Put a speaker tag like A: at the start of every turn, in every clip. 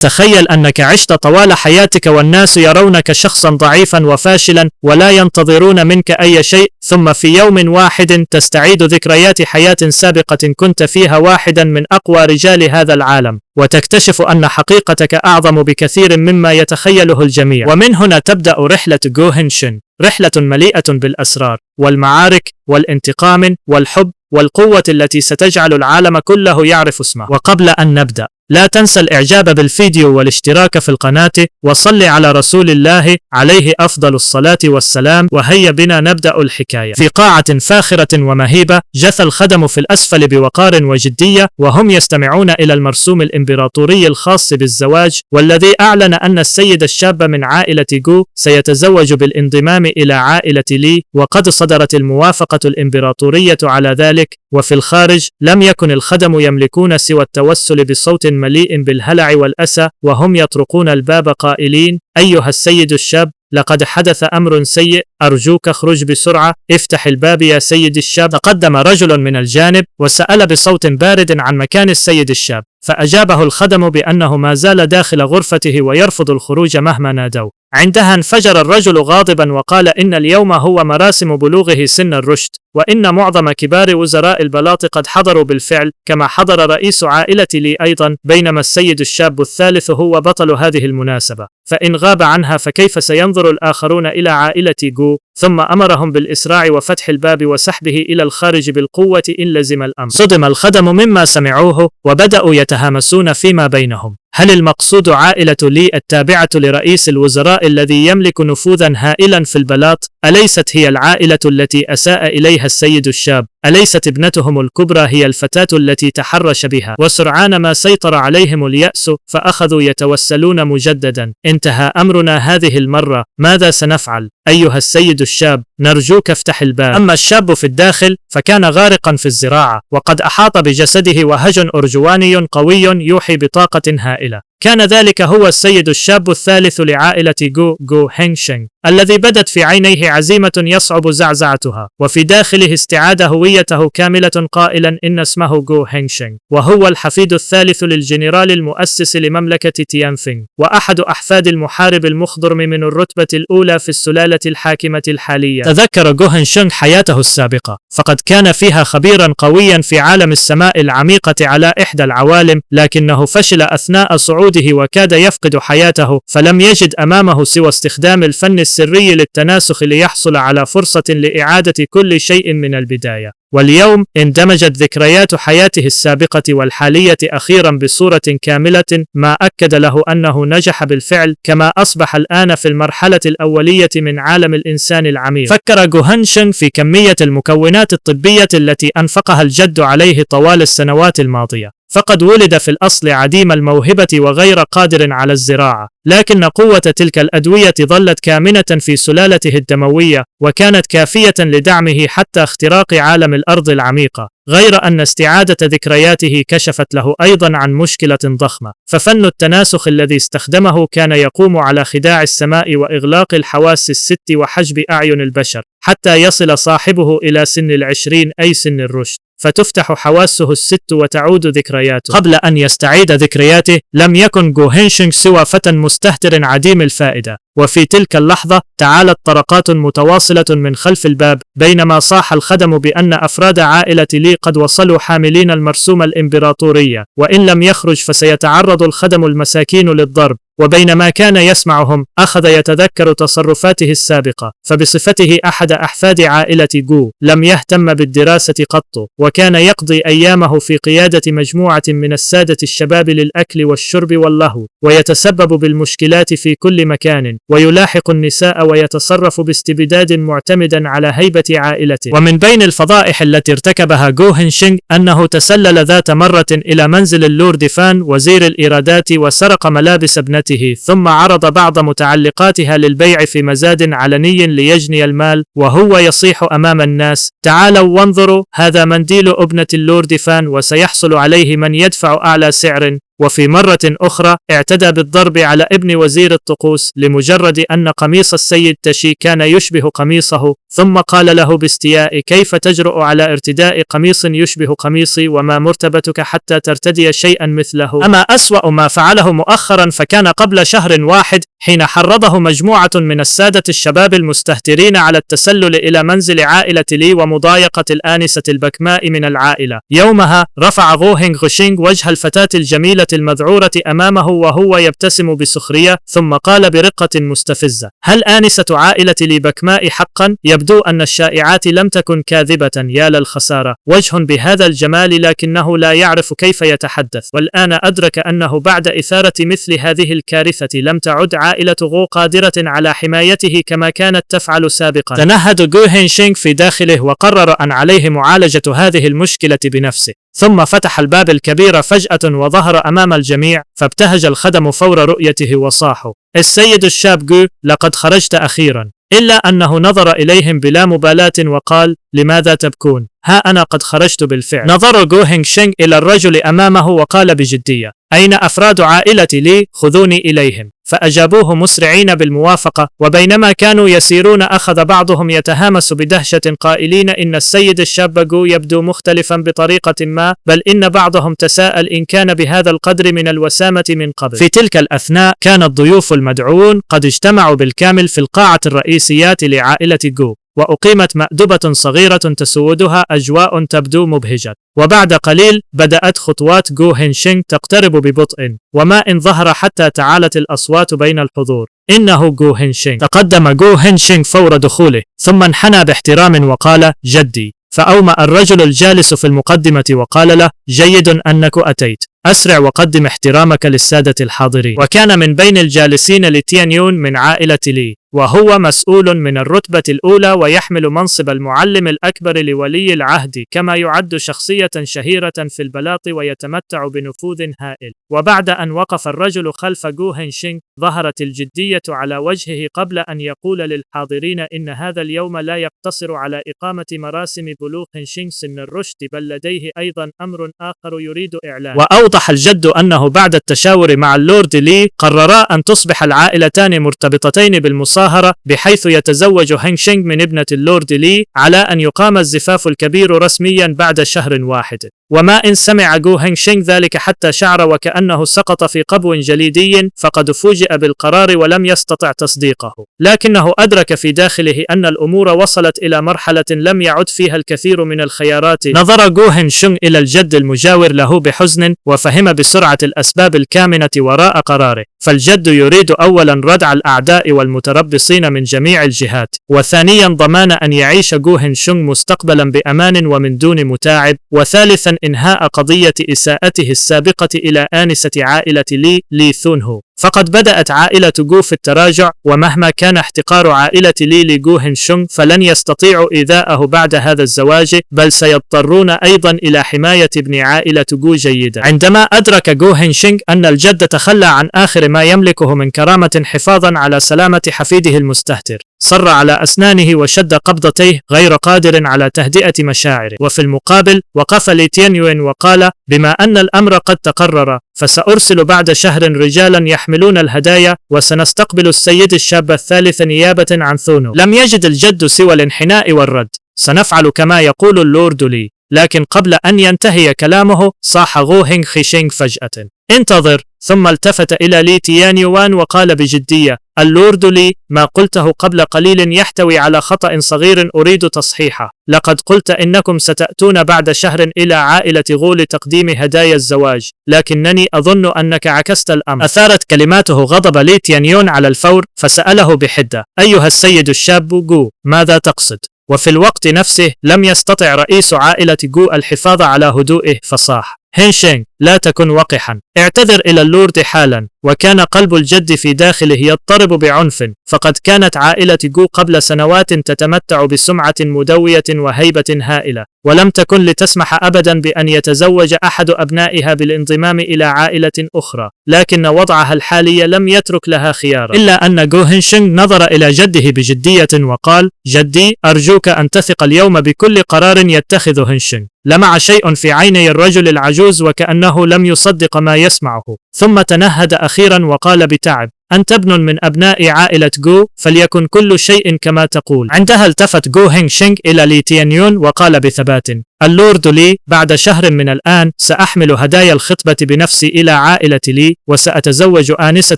A: تخيل أنك عشت طوال حياتك والناس يرونك شخصا ضعيفا وفاشلا ولا ينتظرون منك أي شيء، ثم في يوم واحد تستعيد ذكريات حياة سابقة كنت فيها واحدا من أقوى رجال هذا العالم، وتكتشف أن حقيقتك أعظم بكثير مما يتخيله الجميع. ومن هنا تبدأ رحلة جو هين شن، رحلة مليئة بالأسرار والمعارك والانتقام والحب والقوة التي ستجعل العالم كله يعرف اسمه. وقبل أن نبدأ لا تنسى الإعجاب بالفيديو والاشتراك في القناة وصل على رسول الله عليه أفضل الصلاة والسلام. وهيا بنا نبدأ الحكاية. في قاعة فاخرة ومهيبة جثى الخدم في الأسفل بوقار وجدية وهم يستمعون إلى المرسوم الإمبراطوري الخاص بالزواج، والذي أعلن أن السيد الشاب من عائلة جو سيتزوج بالانضمام إلى عائلة لي، وقد صدرت الموافقة الإمبراطورية على ذلك. وفي الخارج لم يكن الخدم يملكون سوى التوسل بصوت مليء بالهلع والأسى وهم يطرقون الباب قائلين: أيها السيد الشاب، لقد حدث أمر سيء، أرجوك اخرج بسرعة، افتح الباب يا سيد الشاب. تقدم رجل من الجانب وسأل بصوت بارد عن مكان السيد الشاب، فأجابه الخدم بأنه ما زال داخل غرفته ويرفض الخروج مهما نادوا. عندها انفجر الرجل غاضبا وقال: إن اليوم هو مراسم بلوغه سن الرشد، وإن معظم كبار وزراء البلاط قد حضروا بالفعل، كما حضر رئيس عائلة لي أيضا، بينما السيد الشاب الثالث هو بطل هذه المناسبة، فإن غاب عنها فكيف سينظر الآخرون إلى عائلة جو؟ ثم أمرهم بالإسراع وفتح الباب وسحبه إلى الخارج بالقوة إن لزم الأمر. صدم الخدم مما سمعوه وبدأوا يتهامسون فيما بينهم: هل المقصود عائلة لي التابعة لرئيس الوزراء الذي يملك نفوذا هائلا في البلاط؟ أليست هي العائلة التي أساء إليها السيد الشاب؟ أليست ابنتهم الكبرى هي الفتاة التي تحرش بها؟ وسرعان ما سيطر عليهم اليأس فأخذوا يتوسلون مجددا: انتهى أمرنا هذه المرة، ماذا سنفعل؟ أيها السيد الشاب، نرجوك افتح الباب. أما الشاب في الداخل فكان غارقا في الزراعة، وقد أحاط بجسده وهج أرجواني قوي يوحي بطاقة هائلة. كان ذلك هو السيد الشاب الثالث لعائلة جو هين شن، الذي بدت في عينيه عزيمة يصعب زعزعتها، وفي داخله استعاد هويته كاملة قائلا: إن اسمه جو هين شن، وهو الحفيد الثالث للجنرال المؤسس لمملكة تيانفينغ، وأحد أحفاد المحارب المخضرم من الرتبة الأولى في السلالة الحاكمة الحالية. تذكر جو هين شن حياته السابقة، فقد كان فيها خبيرا قويا في عالم السماء العميقة على إحدى العوالم، لكنه فشل أثناء صعوده وكاد يفقد حياته، فلم يجد أمامه سوى استخدام الفن السري للتناسخ ليحصل على فرصة لإعادة كل شيء من البداية. واليوم اندمجت ذكريات حياته السابقة والحالية أخيرا بصورة كاملة، ما أكد له أنه نجح بالفعل، كما أصبح الآن في المرحلة الأولية من عالم الإنسان العميق. فكر جو هين شن في كمية المكونات الطبية التي أنفقها الجد عليه طوال السنوات الماضية، فقد ولد في الأصل عديم الموهبة وغير قادر على الزراعة، لكن قوة تلك الأدوية ظلت كامنة في سلالته الدموية وكانت كافية لدعمه حتى اختراق عالم الأرض العميقة. غير أن استعادة ذكرياته كشفت له أيضا عن مشكلة ضخمة، ففن التناسخ الذي استخدمه كان يقوم على خداع السماء وإغلاق الحواس الست وحجب أعين البشر حتى يصل صاحبه إلى سن 20 أي سن الرشد، فتفتح حواسه الست وتعود ذكرياته. قبل أن يستعيد ذكرياته لم يكن جو هين شن سوى فتى مستهتر عديم الفائدة، وفي تلك اللحظة تعالت طرقات متواصلة من خلف الباب، بينما صاح الخدم بأن أفراد عائلة لي قد وصلوا حاملين المرسوم الإمبراطورية، وإن لم يخرج فسيتعرض الخدم المساكين للضرب. وبينما كان يسمعهم أخذ يتذكر تصرفاته السابقة، فبصفته أحد أحفاد عائلة جو لم يهتم بالدراسة قط، وكان يقضي أيامه في قيادة مجموعة من السادة الشباب للأكل والشرب واللهو، ويتسبب بالمشكلات في كل مكان، ويلاحق النساء ويتصرف باستبداد معتمدا على هيبة عائلته. ومن بين الفضائح التي ارتكبها جو هين شن أنه تسلل ذات مرة إلى منزل اللورد فان وزير الإيرادات وسرق ملابس ابنته، ثم عرض بعض متعلقاتها للبيع في مزاد علني ليجني المال، وهو يصيح أمام الناس: تعالوا وانظروا، هذا منديل ابنة اللورد فان وسيحصل عليه من يدفع أعلى سعر. وفي مرة أخرى اعتدى بالضرب على ابن وزير الطقوس لمجرد أن قميص السيد تشي كان يشبه قميصه، ثم قال له باستياء: كيف تجرؤ على ارتداء قميص يشبه قميصي، وما مرتبتك حتى ترتدي شيئا مثله؟ أما أسوأ ما فعله مؤخرا فكان قبل شهر واحد، حين حرضه مجموعة من السادة الشباب المستهترين على التسلل إلى منزل عائلة لي ومضايقة الآنسة البكماء من العائلة. يومها رفع غو هينغ شينغ وجه الفتاة الجميلة المذعورة أمامه وهو يبتسم بسخرية، ثم قال برقة مستفزة: هل آنسة عائلة لي بكماء حقا؟ يبدو أن الشائعات لم تكن كاذبة. يا للخسارة، وجه بهذا الجمال لكنه لا يعرف كيف يتحدث. والآن أدرك أنه بعد إثارة مثل هذه الكارثة لم تعد عائلة غو قادرة على حمايته كما كانت تفعل سابقا. تنهد غو هين شينغ في داخله وقرر أن عليه معالجة هذه المشكلة بنفسه، ثم فتح الباب الكبير فجأة وظهر أمام الجميع، فابتهج الخدم فور رؤيته وصاحوا: السيد الشاب غو، لقد خرجت أخيرا. إلا أنه نظر إليهم بلا مبالاة وقال: لماذا تبكون؟ ها أنا قد خرجت بالفعل. نظر غو هينغ شينغ إلى الرجل أمامه وقال بجدية: أين أفراد عائلة لي؟ خذوني إليهم. فأجابوه مسرعين بالموافقة، وبينما كانوا يسيرون أخذ بعضهم يتهامس بدهشة قائلين: إن السيد الشاب غو يبدو مختلفا بطريقة ما، بل إن بعضهم تساءل إن كان بهذا القدر من الوسامة من قبل. في تلك الأثناء كان الضيوف المدعوون قد اجتمعوا بالكامل في القاعة الرئيسيات لعائلة غو، وأقيمت مأدبة صغيرة تسودها أجواء تبدو مبهجة. وبعد قليل بدأت خطوات غو هين شينغ تقترب ببطء، وما إن ظهر حتى تعالت الأصوات بين الحضور. إنه غو هين شينغ. تقدم غو هين شينغ فور دخوله، ثم انحنى باحترام وقال: جدي. فأومأ الرجل الجالس في المقدمة وقال له: جيد أنك أتيت، أسرع وقدم احترامك للسادة الحاضرين. وكان من بين الجالسين لتيان يون من عائلة لي، وهو مسؤول من الرتبة الأولى ويحمل منصب المعلم الأكبر لولي العهد، كما يعد شخصية شهيرة في البلاط ويتمتع بنفوذ هائل. وبعد أن وقف الرجل خلف غو هين شينغ ظهرت الجدية على وجهه قبل أن يقول للحاضرين إن هذا اليوم لا يقتصر على إقامة مراسم بلوغ هين شينغ سن الرشد، بل لديه أيضا أمر آخر يريد إعلانه. وأوضح الجد أنه بعد التشاور مع اللورد لي قررا أن تصبح العائلتان مرتبطتين بالمصاهرة، بحيث يتزوج هين شينغ من ابنة اللورد لي على أن يقام الزفاف الكبير رسميا بعد شهر واحد. وما إن سمع غو هين شينغ ذلك حتى شعر وكأنه سقط في قبو جليدي، فقد فوجئ بالقرار ولم يستطع تصديقه، لكنه أدرك في داخله أن الأمور وصلت إلى مرحلة لم يعد فيها الكثير من الخيارات. نظر غو هين شينغ إلى الجد المجاور له بحزن، وفهم بسرعة الأسباب الكامنة وراء قراره. فالجد يريد أولا ردع الأعداء والمتربصين من جميع الجهات، وثانيا ضمان أن يعيش غو هين شينغ مستقبلا بأمان ومن دون متاعب، وثالثا إنهاء قضية إساءته السابقة إلى آنسة عائلة لي ثون هو. فقد بدأت عائلة غو في التراجع، ومهما كان احتقار عائلة لي لغو هين شينغ فلن يستطيعوا إيذاءه بعد هذا الزواج، بل سيضطرون أيضا إلى حماية ابن عائلة غو جيدا. عندما أدرك غو هين شينغ أن الجد تخلى عن آخر ما يملكه من كرامة حفاظا على سلامة حفيده المستهتر، صر على أسنانه وشد قبضتيه غير قادر على تهدئة مشاعره. وفي المقابل وقف لي تيان يون وقال: بما أن الأمر قد تقرر، فسأرسل بعد شهر رجالا يحملون الهدايا، وسنستقبل السيد الشاب الثالث نيابة عن ثونو. لم يجد الجد سوى الانحناء والرد: سنفعل كما يقول اللورد لي. لكن قبل أن ينتهي كلامه صاح غو هينغ شينغ فجأة: انتظر. ثم التفت إلى لي تيان يوان وقال بجدية: اللورد لي، ما قلته قبل قليل يحتوي على خطأ صغير أريد تصحيحه. لقد قلت إنكم ستأتون بعد شهر إلى عائلة غو لتقديم هدايا الزواج، لكنني أظن أنك عكست الأمر. أثارت كلماته غضب لي تيان يون على الفور، فسأله بحدة: أيها السيد الشاب غو، ماذا تقصد؟ وفي الوقت نفسه لم يستطع رئيس عائلة غو الحفاظ على هدوئه، فصاح: هين شينغ، لا تكن وقحا، اعتذر إلى اللورد حالا. وكان قلب الجد في داخله يضطرب بعنف، فقد كانت عائلة غو قبل سنوات تتمتع بسمعة مدوية وهيبة هائلة، ولم تكن لتسمح أبدا بأن يتزوج أحد أبنائها بالانضمام إلى عائلة أخرى، لكن وضعها الحالي لم يترك لها خيارا. إلا أن غو هين شينغ نظر إلى جده بجدية وقال: جدي، أرجوك أن تثق اليوم بكل قرار يتخذه هين شينغ. لمع شيء في عيني الرجل العجوز وكأنه لكنه لم يصدق ما يسمعه، ثم تنهد أخيرا وقال بتعب: أنت ابن من أبناء عائلة جو، فليكن كل شيء كما تقول. عندها التفت جو هينغ شينغ إلى لي تيانيون وقال بثبات: اللورد لي، بعد شهر من الآن سأحمل هدايا الخطبة بنفسي إلى عائلة لي، وسأتزوج آنسة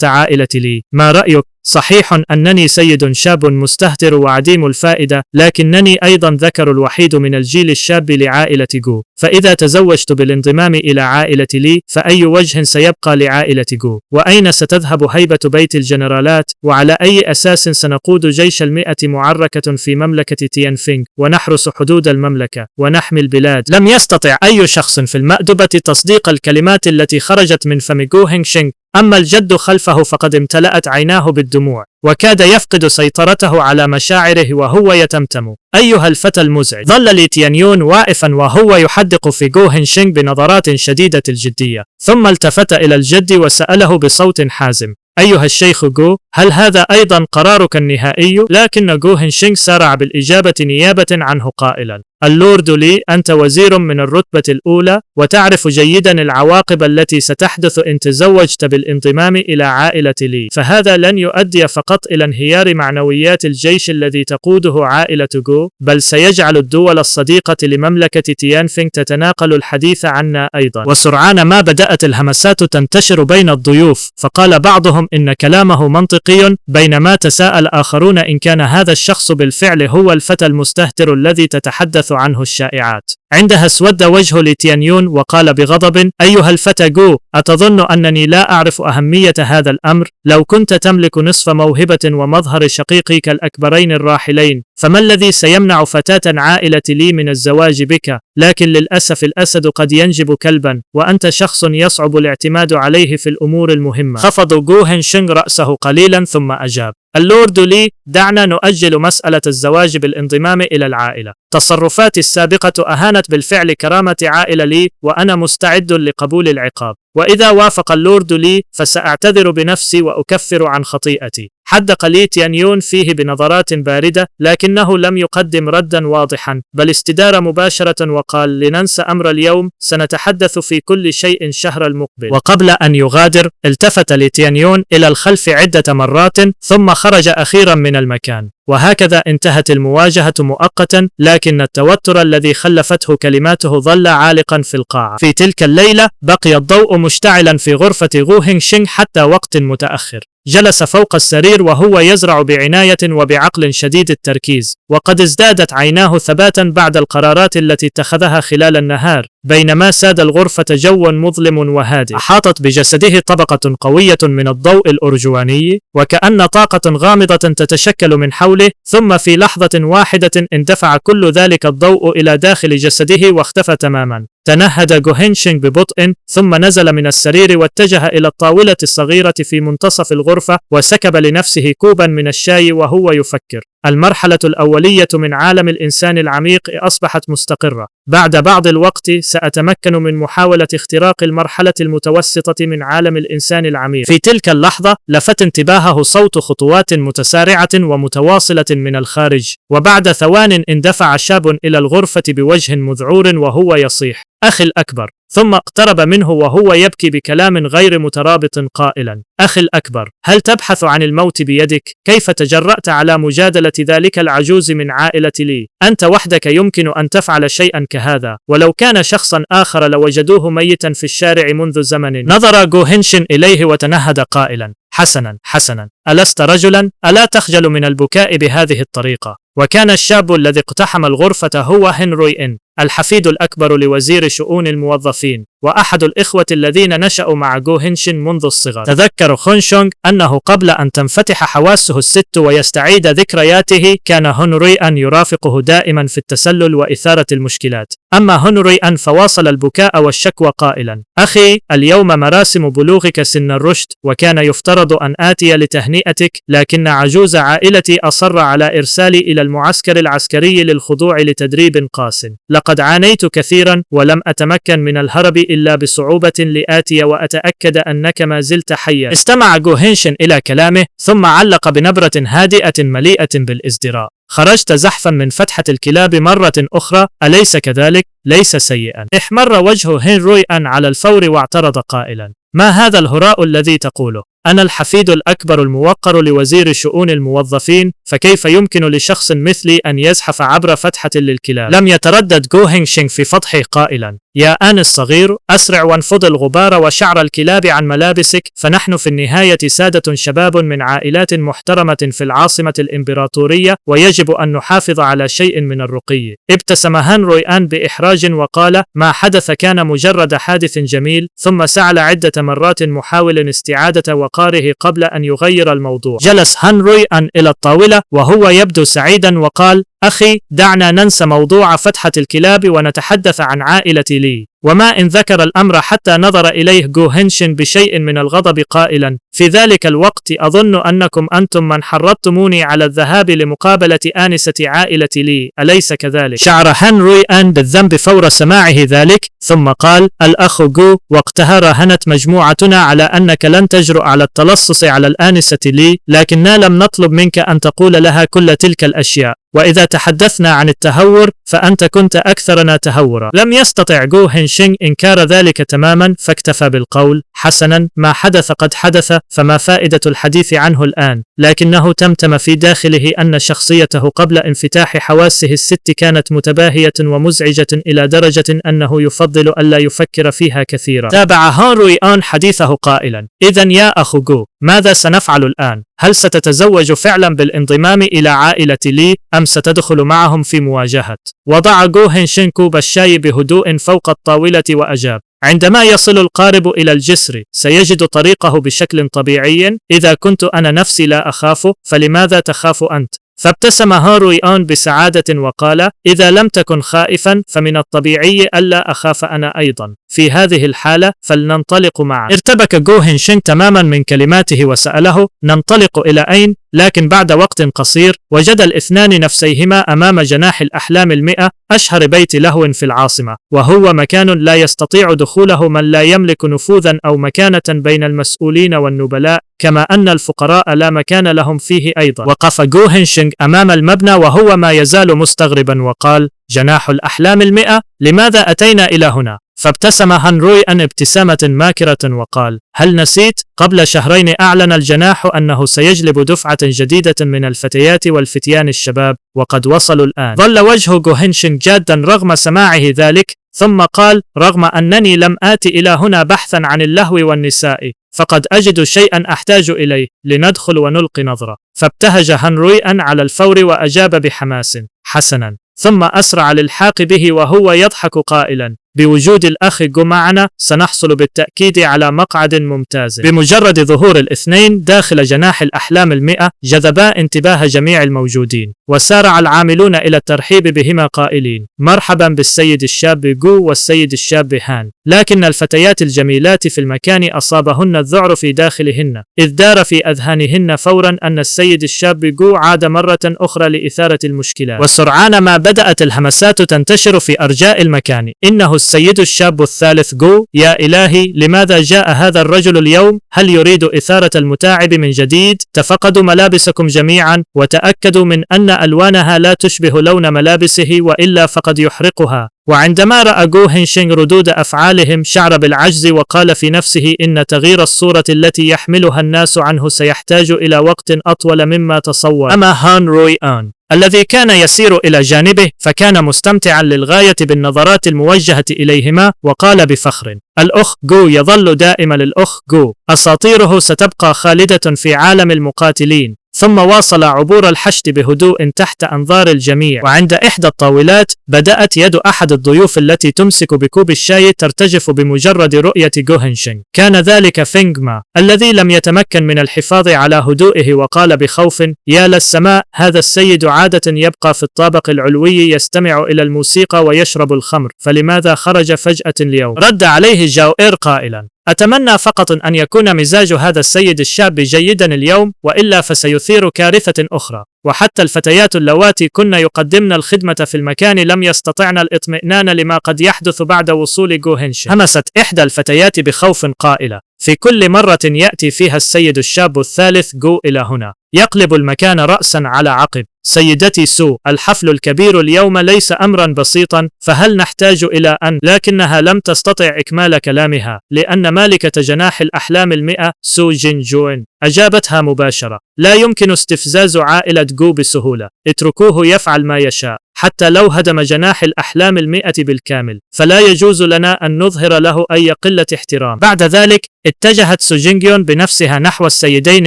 A: عائلة لي. ما رأيك؟ صحيح أنني سيد شاب مستهتر وعديم الفائدة، لكنني أيضا ذكر الوحيد من الجيل الشاب لعائلة جو، فإذا تزوجت بالانضمام إلى عائلة لي فأي وجه سيبقى لعائلة جو؟ وأين ستذهب هيبة بيت الجنرالات؟ وعلى أي أساس سنقود جيش 100 معركة في مملكة تيانفينغ ونحرس حدود المملكة ونحمي البلاد؟ لم يستطع أي شخص في المأدبة تصديق الكلمات التي خرجت من فم جو هينغ شينغ. أما الجد خلفه فقد امتلأت عيناه بالدموع، وكاد يفقد سيطرته على مشاعره وهو يتمتم: أيها الفتى المزعج. ظل لي تيانيون واقفا وهو يحدق في جو هينغ شينغ بنظرات شديدة الجدية، ثم التفت إلى الجد وسأله بصوت حازم: أيها الشيخ جو، هل هذا أيضا قرارك النهائي؟ لكن جو هينغ شينغ سارع بالإجابة نيابة عنه قائلا: اللورد لي، أنت وزير من الرتبة الأولى، وتعرف جيدا العواقب التي ستحدث إن تزوجت بالانضمام إلى عائلة لي، فهذا لن يؤدي فقط إلى انهيار معنويات الجيش الذي تقوده عائلة جو، بل سيجعل الدول الصديقة لمملكة تيانفينغ تتناقل الحديث عنا أيضا. وسرعان ما بدأت الهمسات تنتشر بين الضيوف، فقال بعضهم إن كلامه منطقي، بينما تساءل آخرون إن كان هذا الشخص بالفعل هو الفتى المستهتر الذي تتحدث عنه الشائعات. عندها اسود وجه لي تيانيون وقال بغضب: أيها الفتى جو، أتظن أنني لا أعرف أهمية هذا الأمر؟ لو كنت تملك نصف موهبة ومظهر شقيقك الأكبرين الراحلين، فما الذي سيمنع فتاة عائلة لي من الزواج بك؟ لكن للأسف الأسد قد ينجب كلبا، وأنت شخص يصعب الاعتماد عليه في الأمور المهمة. خفض جو هينغ شينغ رأسه قليلا ثم أجاب: اللورد لي، دعنا نؤجل مسألة الزواج بالانضمام إلى العائلة. تصرفاتي السابقة أهانت بالفعل كرامة عائلة لي، وأنا مستعد لقبول العقاب، وإذا وافق اللورد لي فسأعتذر بنفسي وأكفر عن خطيئتي. حدق لي تيانيون فيه بنظرات باردة، لكنه لم يقدم ردا واضحا، بل استدار مباشرة وقال: لننسى أمر اليوم، سنتحدث في كل شيء شهر المقبل. وقبل أن يغادر التفت لي تيانيون إلى الخلف عدة مرات، ثم خرج أخيرا من المكان. وهكذا انتهت المواجهة مؤقتا، لكن التوتر الذي خلفته كلماته ظل عالقا في القاعة. في تلك الليلة بقي الضوء مشتعلا في غرفة جو هينغ شينغ حتى وقت متأخر. جلس فوق السرير وهو يزرع بعناية وبعقل شديد التركيز، وقد ازدادت عيناه ثباتا بعد القرارات التي اتخذها خلال النهار. بينما ساد الغرفة جو مظلم وهادئ، أحاطت بجسده طبقة قوية من الضوء الأرجواني، وكأن طاقة غامضة تتشكل من حوله، ثم في لحظة واحدة اندفع كل ذلك الضوء إلى داخل جسده واختفى تماما. تنهد جو هينغ شينغ ببطء، ثم نزل من السرير واتجه إلى الطاولة الصغيرة في منتصف الغرفة، وسكب لنفسه كوبا من الشاي وهو يفكر. المرحلة الأولية من عالم الإنسان العميق أصبحت مستقرة. بعد بعض الوقت سأتمكن من محاولة اختراق المرحلة المتوسطة من عالم الإنسان العميق. في تلك اللحظة لفت انتباهه صوت خطوات متسارعة ومتواصلة من الخارج، وبعد ثوان اندفع شاب إلى الغرفة بوجه مذعور وهو يصيح: أخي الأكبر. ثم اقترب منه وهو يبكي بكلام غير مترابط قائلا: أخي الأكبر، هل تبحث عن الموت بيدك؟ كيف تجرأت على مجادلة ذلك العجوز من عائلة لي؟ أنت وحدك يمكن أن تفعل شيئا كهذا، ولو كان شخصا آخر لوجدوه ميتا في الشارع منذ زمن. نظر جو هينغ شينغ إليه وتنهد قائلا: حسنا حسنا، ألست رجلا؟ ألا تخجل من البكاء بهذه الطريقة؟ وكان الشاب الذي اقتحم الغرفة هو هنري إن، الحفيد الأكبر لوزير شؤون الموظفين، وأحد الإخوة الذين نشأوا مع جو هينغ شينغ منذ الصغر. تذكر خون شونغ أنه قبل أن تنفتح حواسه الست ويستعيد ذكرياته، كان هنري أن يرافقه دائما في التسلل وإثارة المشكلات. أما هنري أن فواصل البكاء والشكوى قائلا: أخي، اليوم مراسم بلوغك سن الرشد، وكان يفترض أن آتي لتهنئتك، لكن عجوز عائلتي أصر على إرسالي إلى المعسكر العسكري للخضوع لتدريب قاس. لقد عانيت كثيرا ولم أتمكن من الهرب إلا بصعوبة لآتي وأتأكد أنك ما زلت حيا. استمع جو هينشن إلى كلامه ثم علق بنبرة هادئة مليئة بالازدراء: خرجت زحفا من فتحة الكلاب مرة أخرى، أليس كذلك؟ ليس سيئا. احمر وجه هنروي أن على الفور واعترض قائلا: ما هذا الهراء الذي تقوله؟ أنا الحفيد الأكبر الموقر لوزير شؤون الموظفين، فكيف يمكن لشخص مثلي أن يزحف عبر فتحة للكلاب؟ لم يتردد جو هينشينغ في فضحه قائلا: يا آن الصغير، أسرع وانفض الغبار وشعر الكلاب عن ملابسك، فنحن في النهاية سادة شباب من عائلات محترمة في العاصمة الإمبراطورية، ويجب أن نحافظ على شيء من الرقي. ابتسم هنروي آن بإحراج وقال: ما حدث كان مجرد حادث جميل. ثم سعل عدة مرات محاول استعادة وقاره قبل أن يغير الموضوع. جلس هنروي آن إلى الطاولة وهو يبدو سعيدا وقال: أخي، دعنا ننسى موضوع فتحة الكلاب ونتحدث عن عائلة لي. وما إن ذكر الأمر حتى نظر إليه جو هينشن بشيء من الغضب قائلا: في ذلك الوقت أظن أنكم أنتم من حرضتموني على الذهاب لمقابلة آنسة عائلة لي، أليس كذلك؟ شعر هنروي آن بالذنب فور سماعه ذلك، ثم قال: الأخ جو، وقتها راهنت مجموعتنا على أنك لن تجرؤ على التلصص على الآنسة لي، لكننا لم نطلب منك أن تقول لها كل تلك الأشياء. وإذا تحدثنا عن التهور فأنت كنت أكثرنا تهورا. لم يستطع جو هينشينغ إنكار ذلك تماما، فاكتفى بالقول: حسنا، ما حدث قد حدث، فما فائدة الحديث عنه الآن؟ لكنه تمتم في داخله أن شخصيته قبل انفتاح حواسه الست كانت متباهية ومزعجة إلى درجة أنه يفضل ألا يفكر فيها كثيرا. تابع هنروي آن حديثه قائلا: إذن يا أخ جو، ماذا سنفعل الآن؟ هل ستتزوج فعلا بالانضمام إلى عائلة لي، أم ستدخل معهم في مواجهة؟ وضع جو هينشينغ كوب الشاي بهدوء فوق الطاولة وأجاب: عندما يصل القارب إلى الجسر سيجد طريقه بشكل طبيعي. إذا كنت أنا نفسي لا أخاف، فلماذا تخاف أنت؟ فابتسم هنروي آن بسعادة وقال: إذا لم تكن خائفا فمن الطبيعي ألا أخاف أنا أيضا. في هذه الحالة فلننطلق معا. ارتبك جو هينشينغ تماما من كلماته وسأله: ننطلق إلى أين؟ لكن بعد وقت قصير وجد الاثنان نفسيهما أمام جناح الأحلام 100، أشهر بيت لهو في العاصمة، وهو مكان لا يستطيع دخوله من لا يملك نفوذا أو مكانة بين المسؤولين والنبلاء، كما أن الفقراء لا مكان لهم فيه أيضا. وقف جو هينشينغ أمام المبنى وهو ما يزال مستغربا وقال: جناح الأحلام 100؟ لماذا أتينا إلى هنا؟ فابتسم هنروي آن ابتسامة ماكرة وقال: هل نسيت؟ قبل شهرين أعلن الجناح أنه سيجلب دفعة جديدة من الفتيات والفتيان الشباب، وقد وصلوا الآن. ظل وجه جو هينشينغ جادا رغم سماعه ذلك، ثم قال: رغم أنني لم آتي إلى هنا بحثا عن اللهو والنساء، فقد أجد شيئا أحتاج إليه، لندخل ونلقي نظرة. فابتهج هنروي آن على الفور وأجاب بحماس: حسنا. ثم أسرع للحاق به وهو يضحك قائلا: بوجود الأخ جو معنا سنحصل بالتأكيد على مقعد ممتاز. بمجرد ظهور الاثنين داخل جناح الأحلام 100 جذبا انتباه جميع الموجودين، وسارع العاملون إلى الترحيب بهما قائلين: مرحبا بالسيد الشاب جو والسيد الشاب هان. لكن الفتيات الجميلات في المكان أصابهن الذعر في داخلهن، إذ دار في أذهانهن فورا أن السيد الشاب جو عاد مرة أخرى لإثارة المشكلات. وسرعان ما بدأت الهمسات تنتشر في أرجاء المكان: إنه السيد الشاب الثالث جو، يا إلهي، لماذا جاء هذا الرجل اليوم؟ هل يريد إثارة المتاعب من جديد؟ تفقدوا ملابسكم جميعا وتأكدوا من أن ألوانها لا تشبه لون ملابسه، وإلا فقد يحرقها. وعندما رأى جو هينشينغ ردود أفعالهم شعر بالعجز وقال في نفسه إن تغيير الصورة التي يحملها الناس عنه سيحتاج إلى وقت أطول مما تصور. أما هنروي آن الذي كان يسير إلى جانبه فكان مستمتعا للغاية بالنظرات الموجهة إليهما، وقال بفخر: الأخ جو يظل دائما الأخ جو، أساطيره ستبقى خالدة في عالم المقاتلين. ثم واصل عبور الحشد بهدوء تحت أنظار الجميع. وعند إحدى الطاولات بدأت يد أحد الضيوف التي تمسك بكوب الشاي ترتجف بمجرد رؤية جو هينشينغ. كان ذلك فينغ ما الذي لم يتمكن من الحفاظ على هدوئه، وقال بخوف: يا للسماء، هذا السيد عادة يبقى في الطابق العلوي يستمع إلى الموسيقى ويشرب الخمر، فلماذا خرج فجأة اليوم؟ رد عليه جاوئير قائلا: أتمنى فقط أن يكون مزاج هذا السيد الشاب جيدا اليوم، وإلا فسيثير كارثة أخرى. وحتى الفتيات اللواتي كن يقدمن الخدمة في المكان لم يستطعن الاطمئنان لما قد يحدث بعد وصول جو هينشن. همست إحدى الفتيات بخوف قائلة: في كل مرة يأتي فيها السيد الشاب الثالث جو إلى هنا يقلب المكان رأسا على عقب. سيدتي سو، الحفل الكبير اليوم ليس أمرا بسيطا، فهل نحتاج إلى أن؟ لكنها لم تستطع إكمال كلامها، لأن مالكة جناح الأحلام 100 سو جين جوين أجابتها مباشرة: لا يمكن استفزاز عائلة جو بسهولة، اتركوه يفعل ما يشاء، حتى لو هدم جناح الأحلام 100 بالكامل، فلا يجوز لنا أن نظهر له أي قلة احترام. بعد ذلك اتجهت سو جينغيون بنفسها نحو السيدين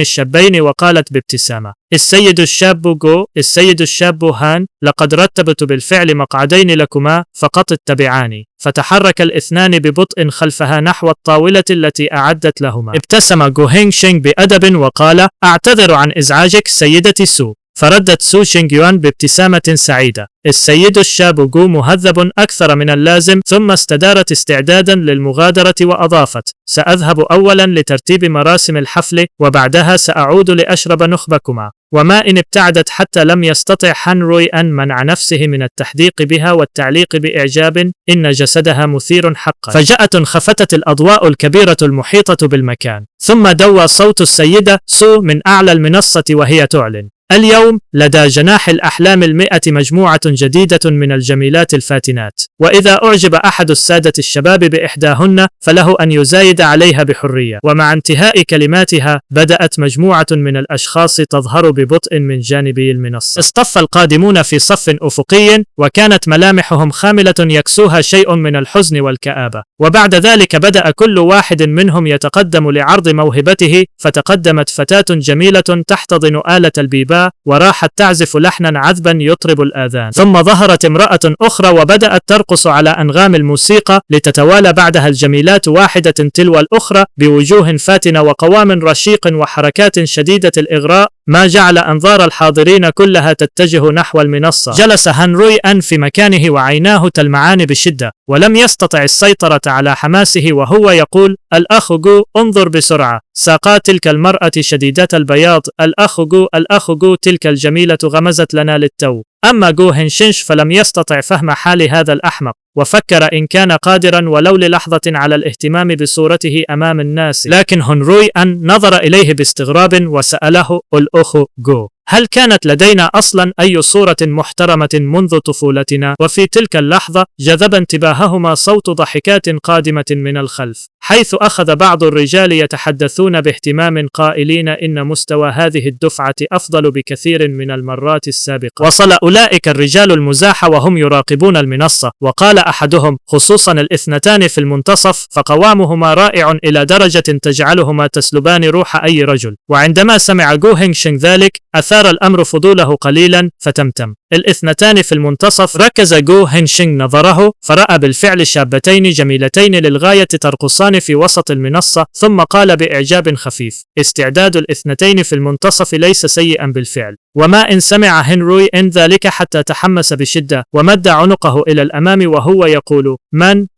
A: الشابين وقالت بابتسامة: السيد الشاب جو، السيد الشاب هان، لقد رتبت بالفعل مقعدين لكما، فقط اتبعاني. فتحرك الاثنان ببطء خلفها نحو الطاولة التي أعدت لهما. ابتسم جو هينشينغ بأدب وقال: أعتذر عن إزعاجك سيدتي سو. فردت سو شينغيوان بابتسامة سعيدة: السيد الشاب جو مهذب أكثر من اللازم. ثم استدارت استعدادا للمغادرة وأضافت: سأذهب أولا لترتيب مراسم الحفل، وبعدها سأعود لأشرب نخبكما. وما إن ابتعدت حتى لم يستطع هان روي أن منع نفسه من التحديق بها والتعليق بإعجاب، إن جسدها مثير حقا. فجأة خفتت الأضواء الكبيرة المحيطة بالمكان، ثم دوى صوت السيدة سو من أعلى المنصة وهي تعلن: اليوم لدى جناح الأحلام 100 مجموعة جديدة من الجميلات الفاتنات، وإذا أعجب أحد السادة الشباب بإحداهن فله أن يزايد عليها بحرية. ومع انتهاء كلماتها بدأت مجموعة من الأشخاص تظهر ببطء من جانبي المنصة. اصطف القادمون في صف أفقي، وكانت ملامحهم خاملة يكسوها شيء من الحزن والكآبة. وبعد ذلك بدأ كل واحد منهم يتقدم لعرض موهبته، فتقدمت فتاة جميلة تحتضن آلة البيبا وراحت تعزف لحنا عذبا يطرب الآذان. ثم ظهرت امرأة أخرى وبدأت ترقص على أنغام الموسيقى، لتتوالى بعدها الجميلات واحدة تلو الأخرى بوجوه فاتنة وقوام رشيق وحركات شديدة الإغراء، ما جعل أنظار الحاضرين كلها تتجه نحو المنصة. جلس هان روي أن في مكانه وعيناه تلمعان بشدة، ولم يستطع السيطرة على حماسه وهو يقول: الأخ جو، انظر بسرعة، ساقات تلك المرأة شديدة البياض، الأخ جو، الأخ جو، تلك الجميلة غمزت لنا للتو. أما جو هينشينش فلم يستطع فهم حال هذا الأحمق، وفكر إن كان قادرا ولو للحظة على الاهتمام بصورته أمام الناس، لكن هان روي أن نظر إليه باستغراب وسأله: الأخ جو، هل كانت لدينا أصلا أي صورة محترمة منذ طفولتنا؟ وفي تلك اللحظة جذب انتباههما صوت ضحكات قادمة من الخلف، حيث أخذ بعض الرجال يتحدثون باهتمام قائلين إن مستوى هذه الدفعة أفضل بكثير من المرات السابقة. وصل أولئك الرجال المزاح وهم يراقبون المنصة، وقال أحدهم، خصوصا الاثنتان في المنتصف، فقوامهما رائع إلى درجة تجعلهما تسلبان روح أي رجل. وعندما سمع جو هينشينغ ذلك أثار الأمر فضوله قليلا، فتمتم. الاثنتان في المنتصف ركز جو هينشينغ نظره، فرأى بالفعل شابتين جميلتين للغاية ترقصان في وسط المنصة، ثم قال بإعجاب خفيف: استعداد الاثنتين في المنتصف ليس سيئا بالفعل. وما إن سمع هان روي إن ذلك حتى تحمس بشدة، ومد عنقه إلى الأمام وهو يقول: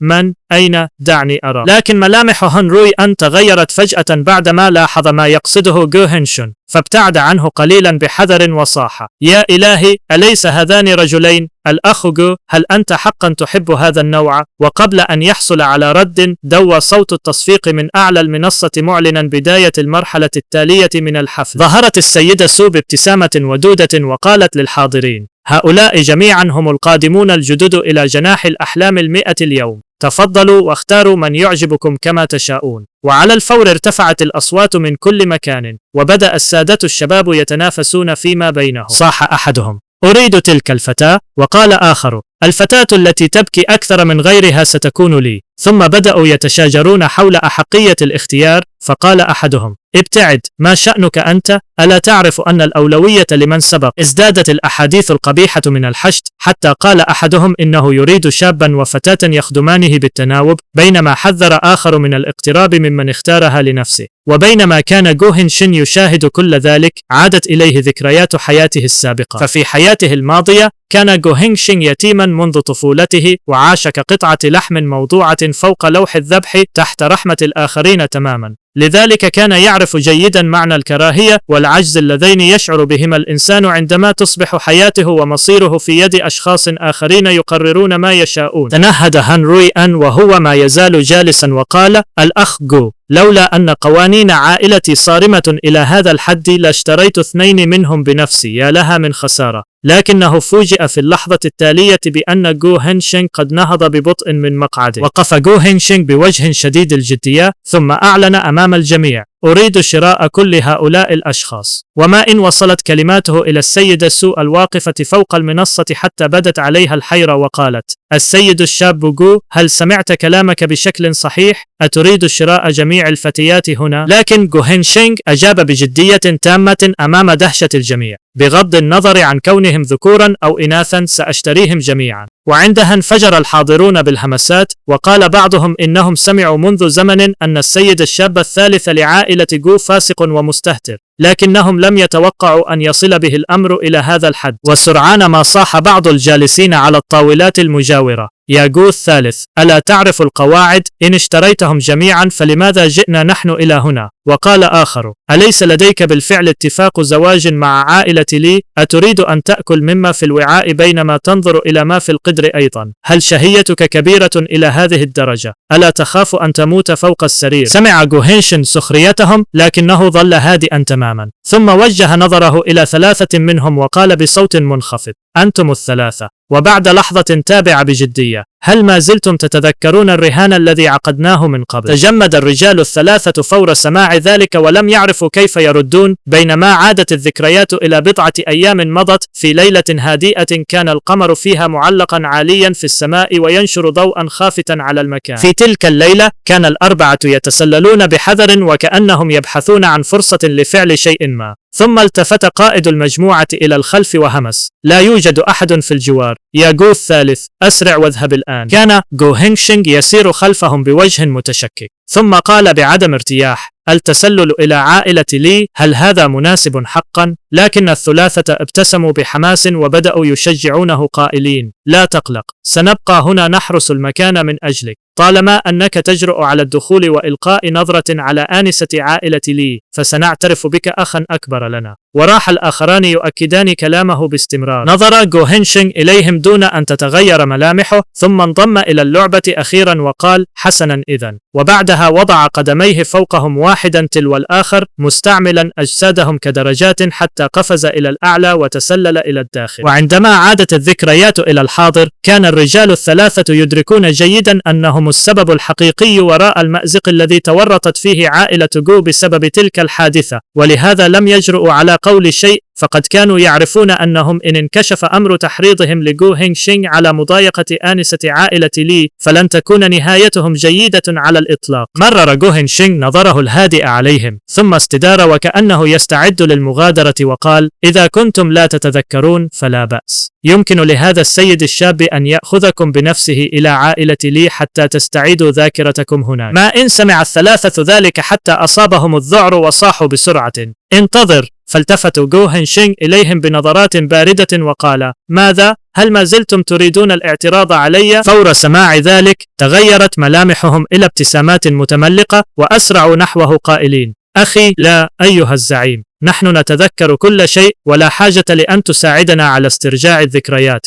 A: من أين؟ دعني أرى. لكن ملامح هان روي أن تغيرت فجأة بعدما لاحظ ما يقصده جو هينشون، فابتعد عنه قليلا بحذر وصاح: يا إلهي، أليس هذان رجلين؟ الأخ جو، هل أنت حقا تحب هذا النوع؟ وقبل أن يحصل على رد دوى صوت التصفيق من أعلى المنصة معلنا بداية المرحلة التالية من الحفل. ظهرت السيدة سو بابتسامة ودودة وقالت للحاضرين: هؤلاء جميعا هم القادمون الجدد إلى جناح الأحلام 100 اليوم، تفضلوا واختاروا من يعجبكم كما تشاءون. وعلى الفور ارتفعت الأصوات من كل مكان، وبدأ السادة الشباب يتنافسون فيما بينهم. صاح أحدهم: أريد تلك الفتاة. وقال آخر: الفتاة التي تبكي أكثر من غيرها ستكون لي. ثم بدأوا يتشاجرون حول أحقية الاختيار، فقال أحدهم: ابتعد، ما شأنك أنت؟ ألا تعرف أن الأولوية لمن سبق؟ ازدادت الأحاديث القبيحة من الحشد، حتى قال أحدهم إنه يريد شابا وفتاة يخدمانه بالتناوب، بينما حذر آخر من الاقتراب ممن اختارها لنفسه. وبينما كان جو هينشين يشاهد كل ذلك، عادت إليه ذكريات حياته السابقة. ففي حياته الماضية كان جو هينغ شينغ يتيما منذ طفولته، وعاش كقطعة لحم موضوعة فوق لوح الذبح تحت رحمة الآخرين تماما. لذلك كان يعرف جيدا معنى الكراهية والعجز اللذين يشعر بهما الإنسان عندما تصبح حياته ومصيره في يد أشخاص آخرين يقررون ما يشاءون. تنهد هان روي أن وهو ما يزال جالسا وقال: الأخ جو، لولا أن قوانين عائلتي صارمة إلى هذا الحد لاشتريت 2 منهم بنفسي، يا لها من خسارة. لكنه فوجئ في اللحظة التالية بأن جو هين شينغ قد نهض ببطء من مقعده. وقف جو هين شينغ بوجه شديد الجدية ثم أعلن أمام الجميع: أريد شراء كل هؤلاء الأشخاص. وما إن وصلت كلماته إلى السيدة سو الواقفة فوق المنصة حتى بدت عليها الحيرة وقالت: السيد الشاب جو، هل سمعت كلامك بشكل صحيح؟ أتريد شراء جميع الفتيات هنا؟ لكن جو هين شينغ أجاب بجدية تامة أمام دهشة الجميع: بغض النظر عن كونهم ذكورا أو إناثا سأشتريهم جميعا. وعندها انفجر الحاضرون بالهمسات، وقال بعضهم إنهم سمعوا منذ زمن أن السيد الشاب الثالث لعائلة جو فاسق ومستهتر، لكنهم لم يتوقعوا أن يصل به الأمر إلى هذا الحد. وسرعان ما صاح بعض الجالسين على الطاولات المجاورة: يا جو الثالث، ألا تعرف القواعد؟ إن اشتريتهم جميعا فلماذا جئنا نحن إلى هنا؟ وقال آخر: أليس لديك بالفعل اتفاق زواج مع عائلة لي؟ أتريد أن تأكل مما في الوعاء بينما تنظر إلى ما في القدر أيضا؟ هل شهيتك كبيرة إلى هذه الدرجة؟ ألا تخاف أن تموت فوق السرير؟ سمع جو هين شينغ سخريتهم، لكنه ظل هادئا تماما، ثم وجه نظره إلى 3 منهم وقال بصوت منخفض: أنتم الثلاثة. وبعد لحظة تابع بجدية: هل ما زلتم تتذكرون الرهان الذي عقدناه من قبل؟ تجمد الرجال ال3 فور سماع ذلك ولم يعرفوا كيف يردون، بينما عادت الذكريات إلى بضعة أيام مضت في ليلة هادئة كان القمر فيها معلقا عاليا في السماء وينشر ضوءا خافتا على المكان. في تلك الليلة كان ال4 يتسللون بحذر وكأنهم يبحثون عن فرصة لفعل شيء ما. ثم التفت قائد المجموعة إلى الخلف وهمس: لا يوجد أحد في الجوار. يا جو الثالث، أسرع واذهب الآن. كان جو هينغ شينغ يسير خلفهم بوجه متشكك، ثم قال بعدم ارتياح: التسلل إلى عائلة لي، هل هذا مناسب حقا؟ لكن ال3 ابتسموا بحماس وبدأوا يشجعونه قائلين: لا تقلق، سنبقى هنا نحرس المكان من أجلك، طالما أنك تجرؤ على الدخول وإلقاء نظرة على آنسة عائلة لي فسنعترف بك أخا أكبر لنا. وراح الآخران يؤكدان كلامه باستمرار. نظر جو هين شينغ إليهم دون أن تتغير ملامحه، ثم انضم إلى اللعبة أخيرا وقال: حسنا إذن. وبعدها وضع قدميه فوقهم واحدا تلو الآخر، مستعملا أجسادهم كدرجات حتى قفز إلى الأعلى وتسلل إلى الداخل. وعندما عادت الذكريات إلى الحاضر كان الرجال ال3 يدركون جيدا أنهم السبب الحقيقي وراء المأزق الذي تورطت فيه عائلة جو بسبب تلك الحادثة، ولهذا لم يجرؤوا على قول شيء، فقد كانوا يعرفون أنهم إن انكشف أمر تحريضهم لجو هينغ شينغ على مضايقة آنسة عائلة لي فلن تكون نهايتهم جيدة على الإطلاق. مرر جو هينغ شينغ نظره الهادئ عليهم، ثم استدار وكأنه يستعد للمغادرة وقال: إذا كنتم لا تتذكرون فلا بأس، يمكن لهذا السيد الشاب أن يأخذكم بنفسه إلى عائلة لي حتى تستعيدوا ذاكرتكم هناك. ما إن سمع ال3 ذلك حتى أصابهم الذعر وصاحوا بسرعة: انتظر! فالتفت جو هين شينغ إليهم بنظرات باردة وقال: ماذا؟ هل ما زلتم تريدون الاعتراض علي؟ فور سماع ذلك تغيرت ملامحهم إلى ابتسامات متملقة وأسرعوا نحوه قائلين: أخي، لا أيها الزعيم، نحن نتذكر كل شيء ولا حاجة لأن تساعدنا على استرجاع الذكريات.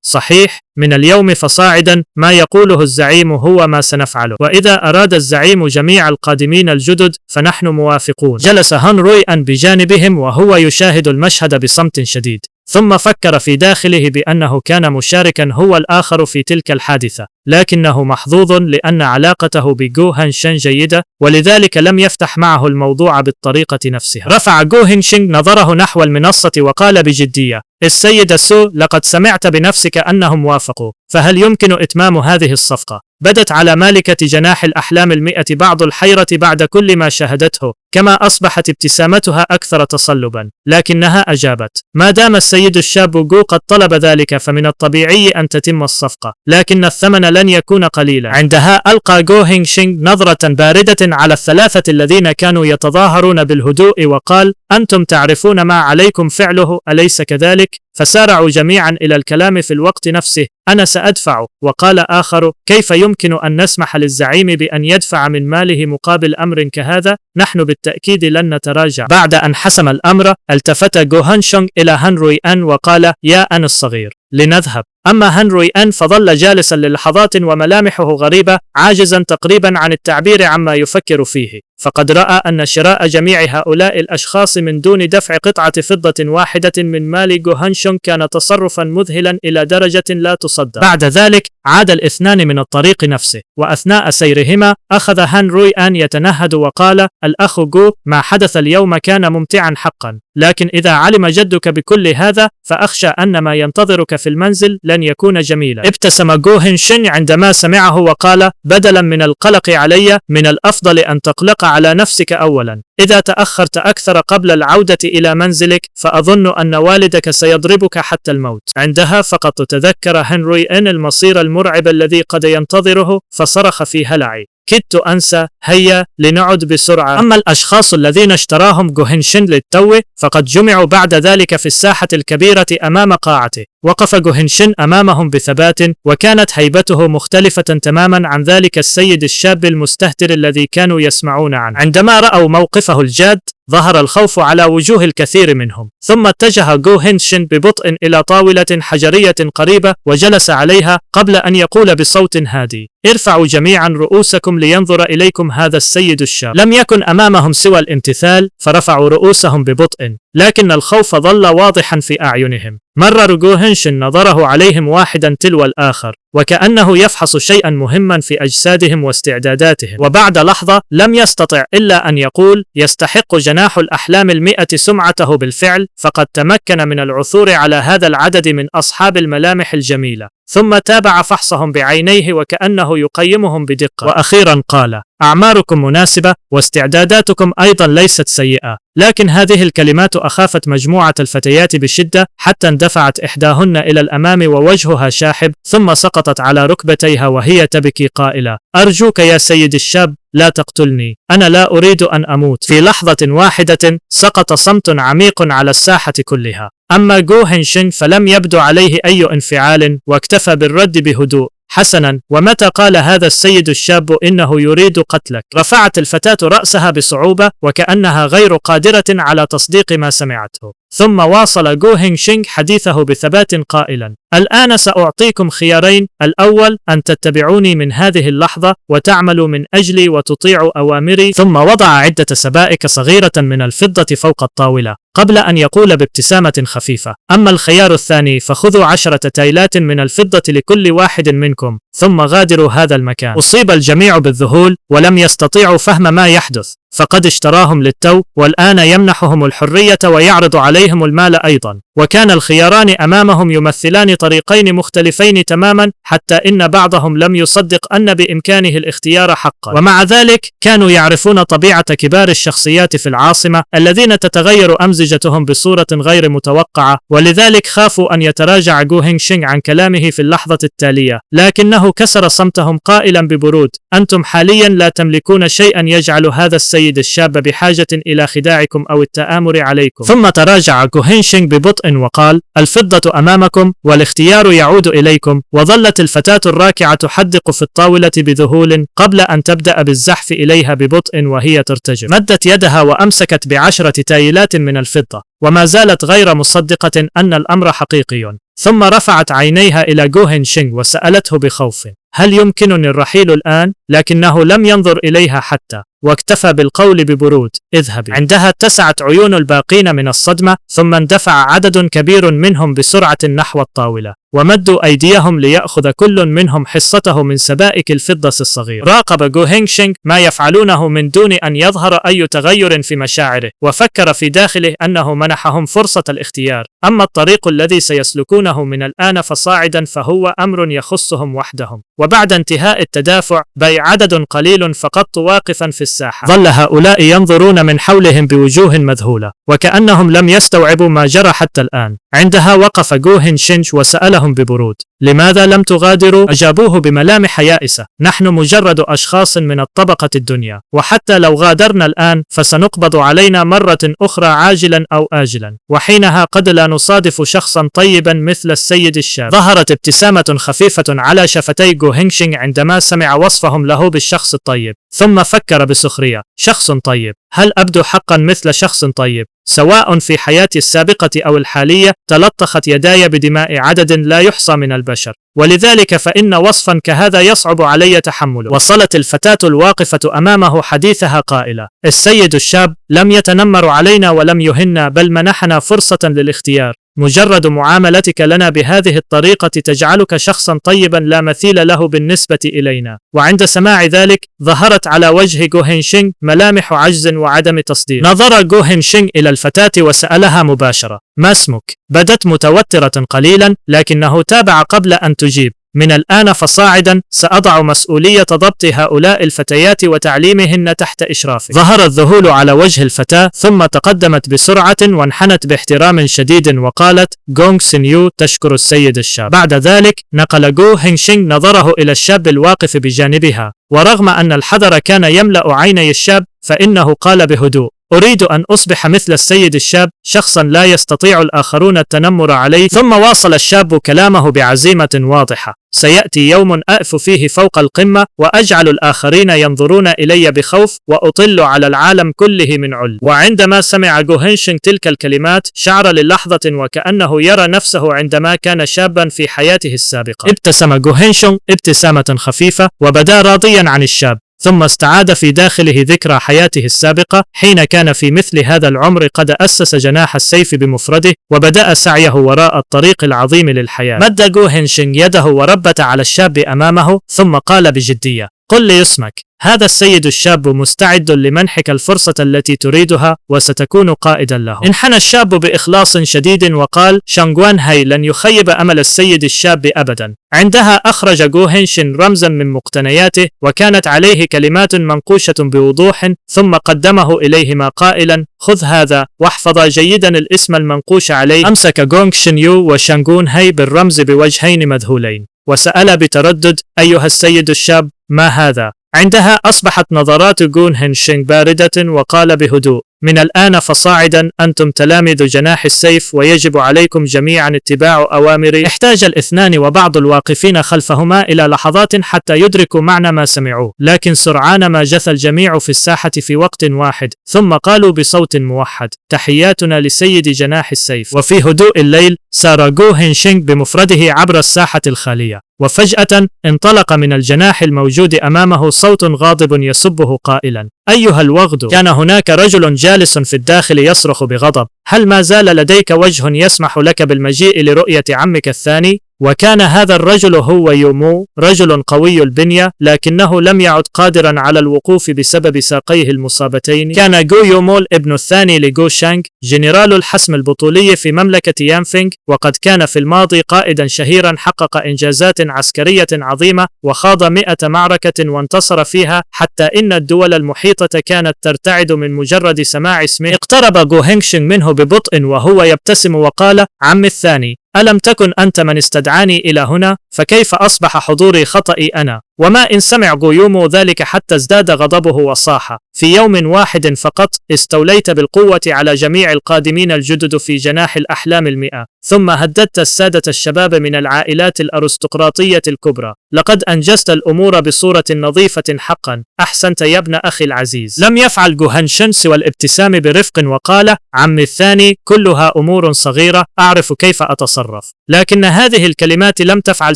A: صحيح، من اليوم فصاعدا ما يقوله الزعيم هو ما سنفعله، وإذا أراد الزعيم جميع القادمين الجدد فنحن موافقون. جلس هان روي أن بجانبهم وهو يشاهد المشهد بصمت شديد، ثم فكر في داخله بأنه كان مشاركا هو الآخر في تلك الحادثة، لكنه محظوظ لأن علاقته بجو هين شينغ جيدة، ولذلك لم يفتح معه الموضوع بالطريقة نفسها. رفع جو هين شينغ نظره نحو المنصة وقال بجدية: السيدة سو، لقد سمعت بنفسك أنهم وافقوا، فهل يمكن إتمام هذه الصفقة؟ بدت على مالكة جناح الأحلام 100 بعض الحيرة بعد كل ما شاهدته، كما أصبحت ابتسامتها أكثر تصلبا، لكنها أجابت: ما دام السيد الشاب جو قد طلب ذلك فمن الطبيعي أن تتم الصفقة، لكن الثمن لن يكون قليلا. عندها ألقى جو هينغ شينغ نظرة باردة على الثلاثة الذين كانوا يتظاهرون بالهدوء وقال: أنتم تعرفون ما عليكم فعله، أليس كذلك؟ فسارعوا جميعا إلى الكلام في الوقت نفسه: أنا سأدفع. وقال آخر: كيف يمكن أن نسمح للزعيم بأن يدفع من ماله مقابل أمر كهذا؟ نحن بالتأكيد لن نتراجع. بعد أن حسم الأمر التفت جو هان شونغ إلى هان روي أن وقال: يا أن الصغير، لنذهب. أما هان روي أن فظل جالسا للحظات وملامحه غريبة، عاجزا تقريبا عن التعبير عما يفكر فيه، فقد رأى أن شراء جميع هؤلاء الأشخاص من دون دفع قطعة فضة واحدة من مال جو هان شونغ كان تصرفا مذهلا إلى درجة لا تصدق. بعد ذلك عاد الاثنان من الطريق نفسه، وأثناء سيرهما أخذ هان روي أن يتنهد وقال: الأخ جو، ما حدث اليوم كان ممتعا حقا، لكن إذا علم جدك بكل هذا فأخشى أن ما ينتظرك في المنزل لن يكون جميلا. ابتسم جو هين شين عندما سمعه وقال: بدلا من القلق علي، من الأفضل أن تقلق على نفسك أولا. إذا تأخرت أكثر قبل العودة إلى منزلك فأظن أن والدك سيضربك حتى الموت. عندها فقط تذكر هنري إن المصير المرعب الذي قد ينتظره، فصرخ في هلع: كدت أنسى، هيا لنعد بسرعة. أما الأشخاص الذين اشتراهم جو هين شين للتو فقد جمعوا بعد ذلك في الساحة الكبيرة أمام قاعته. وقف جو هين شين أمامهم بثبات، وكانت هيبته مختلفة تماما عن ذلك السيد الشاب المستهتر الذي كانوا يسمعون عنه. عندما رأوا موقفه الجاد ظهر الخوف على وجوه الكثير منهم، ثم اتجه جو هين شين ببطء إلى طاولة حجرية قريبة وجلس عليها قبل أن يقول بصوت هادي: ارفعوا جميعا رؤوسكم لينظر إليكم هذا السيد الشاب. لم يكن أمامهم سوى الامتثال، فرفعوا رؤوسهم ببطء، لكن الخوف ظل واضحا في أعينهم. مرر جو هين شين نظره عليهم واحدا تلو الآخر، وكأنه يفحص شيئا مهما في أجسادهم واستعداداتهم، وبعد لحظة لم يستطع إلا أن يقول: يستحق جناح الأحلام 100 سمعته بالفعل، فقد تمكن من العثور على هذا العدد من أصحاب الملامح الجميلة. ثم تابع فحصهم بعينيه وكأنه يقيمهم بدقة، وأخيرا قال: أعماركم مناسبة واستعداداتكم أيضا ليست سيئة. لكن هذه الكلمات أخافت مجموعة الفتيات بشدة، حتى اندفعت إحداهن إلى الأمام ووجهها شاحب، ثم سقطت على ركبتيها وهي تبكي قائلة: أرجوك يا سيد الشاب، لا تقتلني، أنا لا أريد أن أموت. في لحظة واحدة سقط صمت عميق على الساحة كلها. أما جو هين شين فلم يبدو عليه أي انفعال، واكتفى بالرد بهدوء: حسنا، ومتى قال هذا السيد الشاب إنه يريد قتلك؟ رفعت الفتاة رأسها بصعوبة وكأنها غير قادرة على تصديق ما سمعته، ثم واصل جو هين شينغ حديثه بثبات قائلا: الآن سأعطيكم خيارين، الأول أن تتبعوني من هذه اللحظة وتعملوا من أجلي وتطيعوا أوامري. ثم وضع عدة سبائك صغيرة من الفضة فوق الطاولة قبل أن يقول بابتسامة خفيفة: أما الخيار الثاني فخذوا 10 تايلات من الفضة لكل واحد منكم، ثم غادروا هذا المكان. أصيب الجميع بالذهول ولم يستطيعوا فهم ما يحدث، فقد اشتراهم للتو والآن يمنحهم الحرية ويعرض عليهم المال أيضا. وكان الخياران أمامهم يمثلان طريقين مختلفين تماما، حتى إن بعضهم لم يصدق أن بإمكانه الاختيار حقا. ومع ذلك كانوا يعرفون طبيعة كبار الشخصيات في العاصمة الذين تتغير أمزجتهم بصورة غير متوقعة، ولذلك خافوا أن يتراجع جو هين شينغ عن كلامه في اللحظة التالية، لكنه كسر صمتهم قائلا ببرود: أنتم حاليا لا تملكون شيئا يجعل هذا السيد الشاب بحاجة إلى خداعكم أو التآمر عليكم. ثم تراجع جو هين شينغ ببطء وقال: الفضة أمامكم والاختيار يعود إليكم. وظلت الفتاة الراكعة تحدق في الطاولة بذهول قبل أن تبدأ بالزحف إليها ببطء وهي ترتجف. مدت يدها وأمسكت ب10 تايلات من الفضة، وما زالت غير مصدقة أن الأمر حقيقي. ثم رفعت عينيها إلى جو هين شينغ وسألته بخوف: هل يمكنني الرحيل الآن؟ لكنه لم ينظر إليها حتى، واكتفى بالقول ببرود: اذهبي. عندها اتسعت عيون الباقين من الصدمة، ثم اندفع عدد كبير منهم بسرعة نحو الطاولة. ومدوا أيديهم ليأخذ كل منهم حصته من سبائك الفضة الصغيرة. راقب جو هينغ شينغ ما يفعلونه من دون أن يظهر أي تغير في مشاعره، وفكر في داخله أنه منحهم فرصة الاختيار. أما الطريق الذي سيسلكونه من الآن فصاعدا فهو أمر يخصهم وحدهم. وبعد انتهاء التدافع بي عدد قليل فقط واقفا في الساحة، ظل هؤلاء ينظرون من حولهم بوجوه مذهولة وكأنهم لم يستوعبوا ما جرى حتى الآن. عندها وقف جو هين شينغ وسألهم ببرود: لماذا لم تغادروا؟ أجابوه بملامح يائسة: نحن مجرد أشخاص من الطبقة الدنيا، وحتى لو غادرنا الآن فسنقبض علينا مرة أخرى عاجلا أو آجلا، وحينها قد لا نصادف شخصا طيبا مثل السيد الشاب. ظهرت ابتسامة خفيفة على شفتي جو هينغ شينغ عندما سمع وصفهم له بالشخص الطيب، ثم فكر بسخرية: شخص طيب؟ هل أبدو حقا مثل شخص طيب؟ سواء في حياتي السابقة أو الحالية تلطخت يداي بدماء عدد لا يحصى من البشر، ولذلك فإن وصفا كهذا يصعب علي تحمله. وصلت الفتاة الواقفة أمامه حديثها قائلة: السيد الشاب لم يتنمر علينا ولم يهنا، بل منحنا فرصة للاختيار. مجرد معاملتك لنا بهذه الطريقة تجعلك شخصا طيبا لا مثيل له بالنسبة إلينا. وعند سماع ذلك ظهرت على وجه جو هين شينغ ملامح عجز وعدم تصديق. نظر جو هين شينغ إلى الفتاة وسألها مباشرة: ما اسمك؟ بدت متوترة قليلا لكنه تابع قبل أن تجيب: من الآن فصاعدا سأضع مسؤولية ضبط هؤلاء الفتيات وتعليمهن تحت إشرافي. ظهر الذهول على وجه الفتاة ثم تقدمت بسرعة وانحنت باحترام شديد وقالت: غونغ سينيو تشكر السيد الشاب. بعد ذلك نقل جو هين شينغ نظره إلى الشاب الواقف بجانبها، ورغم أن الحذر كان يملأ عيني الشاب فإنه قال بهدوء: أريد أن أصبح مثل السيد الشاب، شخصا لا يستطيع الآخرون التنمر عليه. ثم واصل الشاب كلامه بعزيمة واضحة: سيأتي يوم أقف فيه فوق القمة وأجعل الآخرين ينظرون إلي بخوف وأطل على العالم كله من عل. وعندما سمع جو هين شينغ تلك الكلمات شعر للحظة وكأنه يرى نفسه عندما كان شابا في حياته السابقة. ابتسم جو هين شينغ ابتسامة خفيفة وبدا راضيا عن الشاب، ثم استعاد في داخله ذكرى حياته السابقة حين كان في مثل هذا العمر قد أسس جناح السيف بمفرده وبدأ سعيه وراء الطريق العظيم للحياة. مد جو هين شينغ يده وربت على الشاب أمامه ثم قال بجدية: قل لي اسمك. هذا السيد الشاب مستعد لمنحك الفرصة التي تريدها وستكون قائدا له. انحنى الشاب بإخلاص شديد وقال: شانغوان هاي لن يخيب أمل السيد الشاب أبدا. عندها أخرج جو هين شينغ رمزا من مقتنياته وكانت عليه كلمات منقوشة بوضوح، ثم قدمه إليهما قائلا: خذ هذا واحفظ جيدا الاسم المنقوش عليه. أمسك غونغ شينيو وشانغون هاي بالرمز بوجهين مذهولين وسأل بتردد: أيها السيد الشاب، ما هذا؟ عندها أصبحت نظرات جو هين شينغ باردة وقال بهدوء: من الآن فصاعدا أنتم تلاميذ جناح السيف ويجب عليكم جميعا اتباع أوامري. احتاج الاثنان وبعض الواقفين خلفهما إلى لحظات حتى يدركوا معنى ما سمعوه، لكن سرعان ما جثى الجميع في الساحة في وقت واحد، ثم قالوا بصوت موحد: تحياتنا لسيد جناح السيف. وفي هدوء الليل سار جو هين شينغ بمفرده عبر الساحة الخالية، وفجأة انطلق من الجناح الموجود أمامه صوت غاضب يسبه قائلا: أيها الوغد! كان هناك رجل جالس في الداخل يصرخ بغضب: هل ما زال لديك وجه يسمح لك بالمجيء لرؤية عمك الثاني؟ وكان هذا الرجل هو يومو، رجل قوي البنية لكنه لم يعد قادرا على الوقوف بسبب ساقيه المصابتين. كان جو يومو الابن الثاني لجو شانغ، جنرال الحسم البطولي في مملكة يانفينغ، وقد كان في الماضي قائدا شهيرا حقق إنجازات عسكرية عظيمة وخاض 100 معركة وانتصر فيها حتى إن الدول المحيطة كانت ترتعد من مجرد سماع اسمه. اقترب جو هين شينغ منه ببطء وهو يبتسم وقال: عمي الثاني، ألم تكن أنت من استدعاني إلى هنا؟ فكيف أصبح حضوري خطئي أنا؟ وما إن سمع جو يومو ذلك حتى ازداد غضبه وصاح: في يوم واحد فقط استوليت بالقوة على جميع القادمين الجدد في جناح الأحلام 100، ثم هددت السادة الشباب من العائلات الأرستقراطية الكبرى. لقد أنجزت الأمور بصورة نظيفة حقا، أحسنت يا ابن أخي العزيز. لم يفعل جو هين شينغ سوى الابتسام برفق وقال: عمي الثاني، كلها أمور صغيرة أعرف كيف أتصرف. لكن هذه الكلمات لم تفعل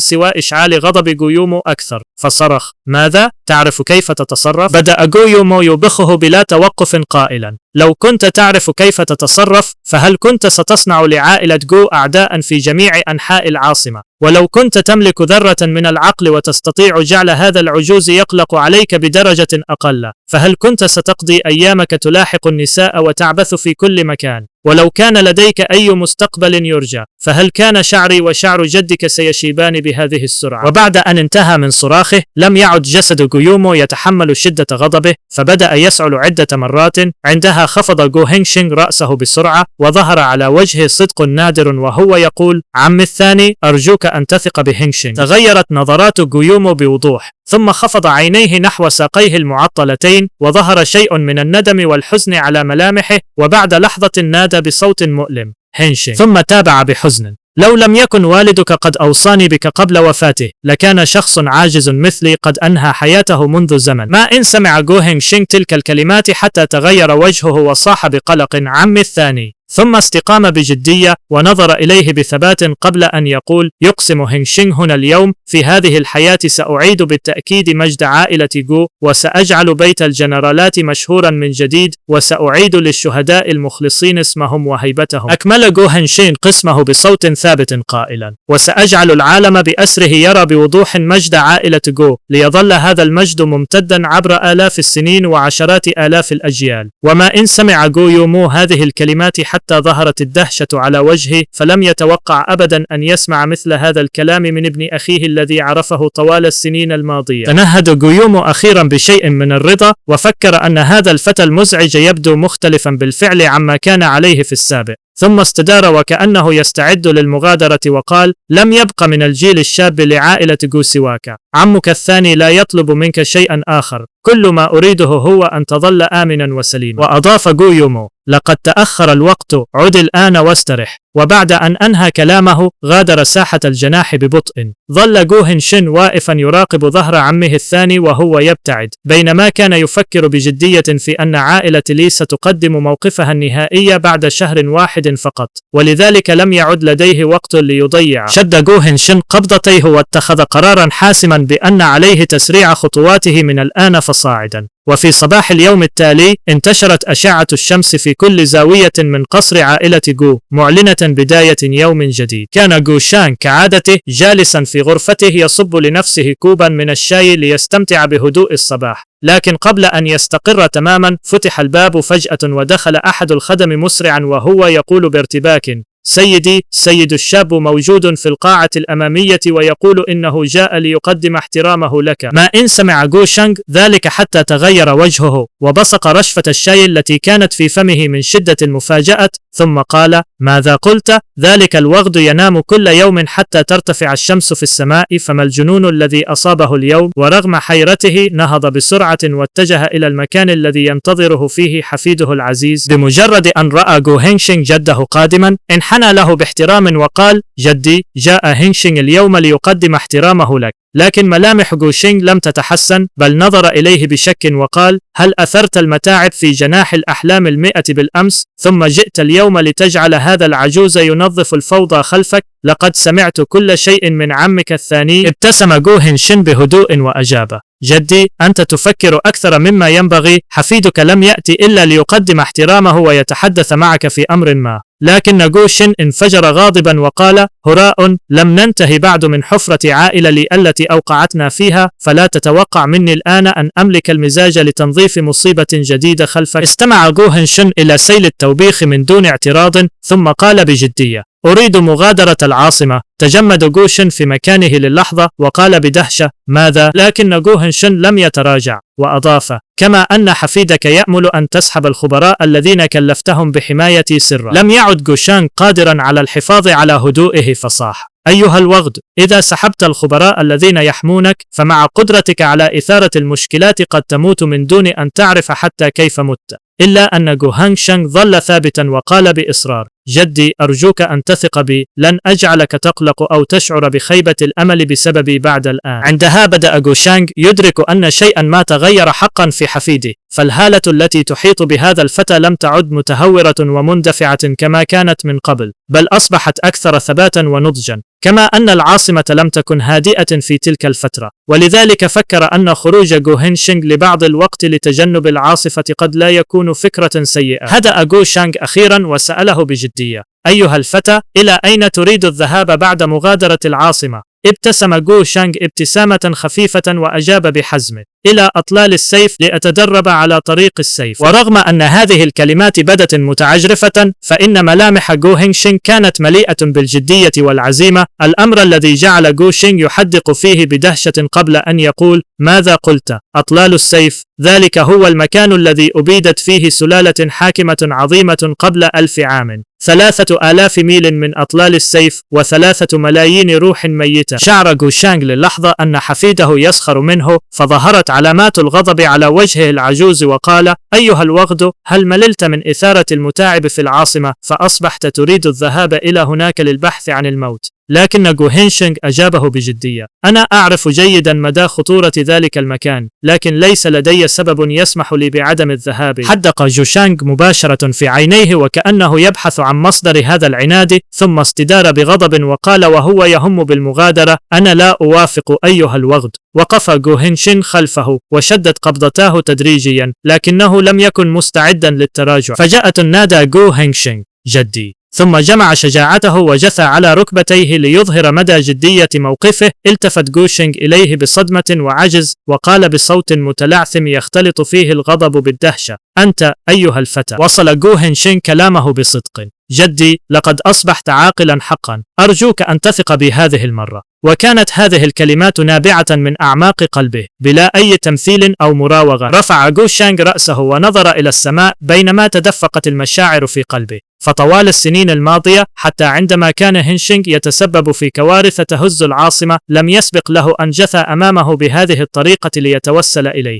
A: سوى إشعال غضب جو يومو أكثر، فصرخ: ماذا؟ تعرف كيف تتصرف؟ بدأ جو يومو يوبخه بلا توقف قائلا: لو كنت تعرف كيف تتصرف فهل كنت ستصنع لعائلة جو أعداء في جميع أنحاء العاصمة؟ ولو كنت تملك ذرة من العقل وتستطيع جعل هذا العجوز يقلق عليك بدرجة أقل، فهل كنت ستقضي أيامك تلاحق النساء وتعبث في كل مكان؟ ولو كان لديك أي مستقبل يرجى فهل كان شعري وشعر جدك سيشيبان بهذه السرعة؟ وبعد أن انتهى من صراخه لم يعد جسد جويومو يتحمل شدة غضبه، فبدأ يسعل عدة مرات. عندها خفض جو هينغشينغ رأسه بسرعة وظهر على وجهه صدق نادر وهو يقول: عمي الثاني، أرجوك أن تثق بهينغشينغ. تغيرت نظرات جويومو بوضوح، ثم خفض عينيه نحو ساقيه المعطلتين وظهر شيء من الندم والحزن على ملامحه، وبعد لحظة نادى بصوت مؤلم: هينغشينغ. ثم تابع بحزن: لو لم يكن والدك قد أوصاني بك قبل وفاته لكان شخص عاجز مثلي قد أنهى حياته منذ زمن. ما إن سمع جو هينغشينغ تلك الكلمات حتى تغير وجهه وصاح بقلق: عمي الثاني. ثم استقام بجدية ونظر إليه بثبات قبل أن يقول: يقسم هينغشينغ هنا اليوم في هذه الحياة سأعيد بالتأكيد مجد عائلة جو، وسأجعل بيت الجنرالات مشهورا من جديد، وسأعيد للشهداء المخلصين اسمهم وهيبتهم. أكمل جو هينغشينغ قسمه بصوت ثابت قائلا: وسأجعل العالم بأسره يرى بوضوح مجد عائلة جو، ليظل هذا المجد ممتدا عبر آلاف السنين وعشرات آلاف الأجيال. وما إن سمع جو يومو هذه الكلمات حتى ظهرت الدهشة على وجهه، فلم يتوقع أبدا أن يسمع مثل هذا الكلام من ابن أخيه الذي عرفه طوال السنين الماضية. تنهد جويومو أخيرا بشيء من الرضا، وفكر أن هذا الفتى المزعج يبدو مختلفا بالفعل عما كان عليه في السابق. ثم استدار وكأنه يستعد للمغادرة وقال: لم يبق من الجيل الشاب لعائلة جو سواك. عمك الثاني لا يطلب منك شيئا آخر، كل ما أريده هو أن تظل آمنا وسليما. وأضاف جو يومو: لقد تأخر الوقت، عد الآن واسترح. وبعد أن أنهى كلامه غادر ساحة الجناح ببطء. ظل جو هينغشينغ واقفا يراقب ظهر عمه الثاني وهو يبتعد، بينما كان يفكر بجدية في أن عائلة لي ستقدم موقفها النهائي بعد شهر واحد فقط، ولذلك لم يعد لديه وقت ليضيع. شد جو هينغشينغ قبضتيه واتخذ قرارا حاسما بأن عليه تسريع خطواته من الآن فصاعدا. وفي صباح اليوم التالي انتشرت أشعة الشمس في كل زاوية من قصر عائلة جو، معلنة بداية يوم جديد. كان جو شانغ كعادته جالسا في غرفته يصب لنفسه كوبا من الشاي ليستمتع بهدوء الصباح، لكن قبل أن يستقر تماما فتح الباب فجأة ودخل أحد الخدم مسرعا وهو يقول بارتباك: سيدي، سيد الشاب موجود في القاعة الأمامية ويقول إنه جاء ليقدم احترامه لك. ما إن سمع جو شانغ ذلك حتى تغير وجهه وبصق رشفة الشاي التي كانت في فمه من شدة المفاجأة، ثم قال: ماذا قلت؟ ذلك الوغد ينام كل يوم حتى ترتفع الشمس في السماء، فما الجنون الذي أصابه اليوم؟ ورغم حيرته نهض بسرعة واتجه إلى المكان الذي ينتظره فيه حفيده العزيز. بمجرد أن رأى جو هينغشينغ جده قادما انحنى له باحترام وقال: جدي، جاء هينغشينغ اليوم ليقدم احترامه لك. لكن ملامح جو شينغ لم تتحسن، بل نظر إليه بشك وقال: هل أثرت المتاعب في جناح الأحلام 100 بالأمس، ثم جئت اليوم لتجعل هذا العجوز ينظف الفوضى خلفك؟ لقد سمعت كل شيء من عمك الثاني. ابتسم جو هينغشينغ بهدوء وأجاب: جدي، أنت تفكر أكثر مما ينبغي، حفيدك لم يأتي إلا ليقدم احترامه ويتحدث معك في أمر ما. لكن جو شين انفجر غاضبا وقال: هراء، لم ننتهي بعد من حفرة عائلة لي التي أوقعتنا فيها، فلا تتوقع مني الآن أن أملك المزاج لتنظيف مصيبة جديدة خلفك. استمع جو هينغشينغ إلى سيل التوبيخ من دون اعتراض، ثم قال بجدية: أريد مغادرة العاصمة. تجمد جو شين في مكانه للحظة وقال بدهشة: ماذا؟ لكن جو هينغشينغ لم يتراجع وأضاف: كما أن حفيدك يأمل أن تسحب الخبراء الذين كلفتهم بحمايتي سرا. لم يعد جو شانغ قادرا على الحفاظ على هدوئه فصاح: أيها الوغد، إذا سحبت الخبراء الذين يحمونك فمع قدرتك على إثارة المشكلات قد تموت من دون أن تعرف حتى كيف مت. إلا أن جو هينغشينغ ظل ثابتا وقال بإصرار: جدي، أرجوك أن تثق بي، لن أجعلك تقلق أو تشعر بخيبة الأمل بسببي بعد الآن. عندها بدأ جو شانغ يدرك أن شيئا ما تغير حقا في حفيده، فالهالة التي تحيط بهذا الفتى لم تعد متهورة ومندفعة كما كانت من قبل، بل أصبحت أكثر ثباتا ونضجا. كما أن العاصمة لم تكن هادئة في تلك الفترة، ولذلك فكر أن خروج جو هينشينغ لبعض الوقت لتجنب العاصفة قد لا يكون فكرة سيئة. هدأ جو شانغ أخيرا وسأله بجدية: أيها الفتى، إلى أين تريد الذهاب بعد مغادرة العاصمة؟ ابتسم جو شانغ ابتسامة خفيفة وأجاب بحزم: إلى أطلال السيف لأتدرب على طريق السيف. ورغم أن هذه الكلمات بدت متعجرفة، فإن ملامح جو هينشينغ كانت مليئة بالجدية والعزيمة، الأمر الذي جعل جو شينغ يحدق فيه بدهشة قبل أن يقول: ماذا قلت؟ أطلال السيف؟ ذلك هو المكان الذي أبيدت فيه سلالة حاكمة عظيمة قبل 1000 عام. 3000 ميل من أطلال السيف و3 ملايين روح ميتة. شعر جو شانغ للحظة أن حفيده يسخر منه، فظهرت علامات الغضب على وجهه العجوز وقال: أيها الوغد، هل مللت من إثارة المتاعب في العاصمة فأصبحت تريد الذهاب إلى هناك للبحث عن الموت؟ لكن جو هينشينغ أجابه بجدية: أنا أعرف جيدا مدى خطورة ذلك المكان، لكن ليس لدي سبب يسمح لي بعدم الذهاب. حدق جو شانغ مباشرة في عينيه وكأنه يبحث عن مصدر هذا العناد، ثم استدار بغضب وقال وهو يهم بالمغادرة: أنا لا أوافق أيها الوغد. وقف جو هينشينغ خلفه وشدت قبضتاه تدريجيا، لكنه لم يكن مستعدا للتراجع. فجأة نادى جو هينشينغ: جدي. ثم جمع شجاعته وجثى على ركبتيه ليظهر مدى جدية موقفه. التفت جو شينغ إليه بصدمة وعجز وقال بصوت متلعثم يختلط فيه الغضب بالدهشة: أنت أيها الفتى. وصل جو هينشينغ كلامه بصدق: جدي، لقد أصبحت عاقلا حقا، أرجوك أن تثق بي هذه المرة. وكانت هذه الكلمات نابعة من أعماق قلبه بلا أي تمثيل أو مراوغة. رفع جو شانغ رأسه ونظر إلى السماء بينما تدفقت المشاعر في قلبه. فطوال السنين الماضية، حتى عندما كان هينشينغ يتسبب في كوارث تهز العاصمة، لم يسبق له أن جثى أمامه بهذه الطريقة ليتوسل إليه.